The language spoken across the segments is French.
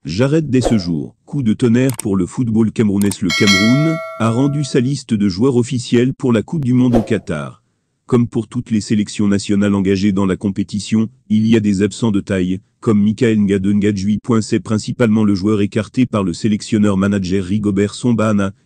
J'arrête dès ce jour. Coup de tonnerre pour le football camerounais. Le Cameroun a rendu sa liste de joueurs officiels pour la Coupe du Monde au Qatar. Comme pour toutes les sélections nationales engagées dans la compétition, il y a des absents de taille, comme Michael Ngade-Ngadjoui. C'est principalement le joueur écarté par le sélectionneur-manager Rigobert Song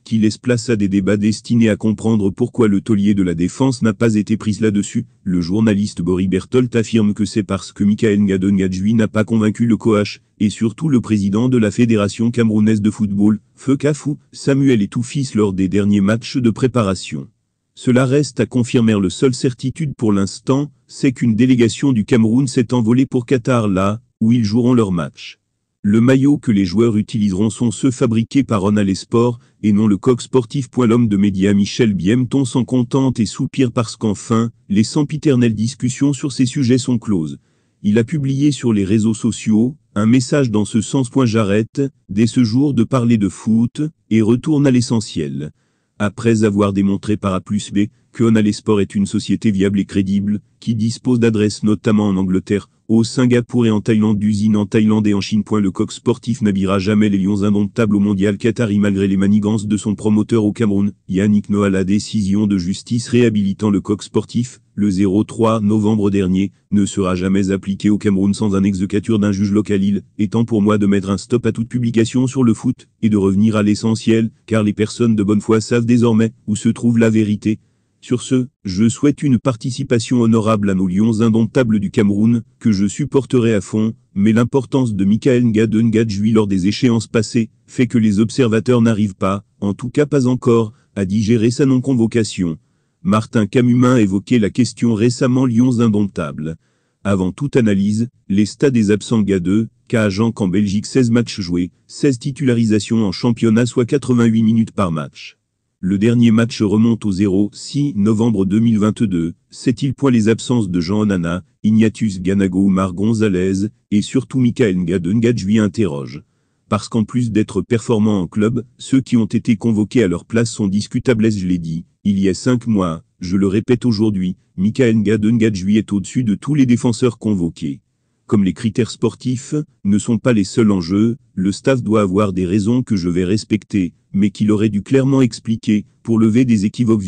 qui laisse place à des débats destinés à comprendre pourquoi le taulier de la défense n'a pas été pris là-dessus. Le journaliste Bory Berthold affirme que c'est parce que Michael Ngade-Ngadjoui n'a pas convaincu le coach, et surtout le président de la Fédération camerounaise de football, Fekafou, Samuel Eto'o-Fils lors des derniers matchs de préparation. Cela reste à confirmer. La seule certitude pour l'instant, c'est qu'une délégation du Cameroun s'est envolée pour Qatar là, où ils joueront leur match. Le maillot que les joueurs utiliseront sont ceux fabriqués par Ronald Sport, et non le coq sportif. L'homme de médias Michel Biemton s'en contente et soupire parce qu'enfin, les sempiternelles discussions sur ces sujets sont closes. Il a publié sur les réseaux sociaux un message dans ce sens. J'arrête, dès ce jour, de parler de foot, et retourne à l'essentiel. Après avoir démontré par A plus B que Ronald Sport est une société viable et crédible, qui dispose d'adresses notamment en Angleterre, au Singapour et en Thaïlande, d'usines en Thaïlande et en Chine. Le coq sportif n'habillera jamais les lions indomptables au mondial qatari malgré les manigances de son promoteur au Cameroun, Yannick Noah. La décision de justice réhabilitant le coq sportif, le 03 novembre dernier, ne sera jamais appliquée au Cameroun sans un exequatur d'un juge local. Il est temps pour moi de mettre un stop à toute publication sur le foot, et de revenir à l'essentiel, car les personnes de bonne foi savent désormais où se trouve la vérité. Sur ce, je souhaite une participation honorable à nos lions indomptables du Cameroun, que je supporterai à fond, mais l'importance de Michael Ngade-Ngadjoui lors des échéances passées, fait que les observateurs n'arrivent pas, en tout cas pas encore, à digérer sa non-convocation. Martin Camumin évoquait la question récemment. Lions indomptables. Avant toute analyse, les stats des absents. Ngade, Cajan qu'en Belgique 16 matchs joués, 16 titularisations en championnat soit 88 minutes par match. Le dernier match remonte au 06 novembre 2022, 7 les absences de Jean Onana, Ignatius Ganago, Oumar Gonzalez, et surtout Michael Ngade-Ngadjoui interroge. Parce qu'en plus d'être performants en club, ceux qui ont été convoqués à leur place sont discutables. Je l'ai dit, il y a 5 mois, je le répète aujourd'hui, Michael Ngade-Ngadjoui est au-dessus de tous les défenseurs convoqués. Comme les critères sportifs ne sont pas les seuls en jeu, le staff doit avoir des raisons que je vais respecter, mais qu'il aurait dû clairement expliquer, pour lever des équivoques.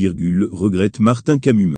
Regrette Martin Camumin.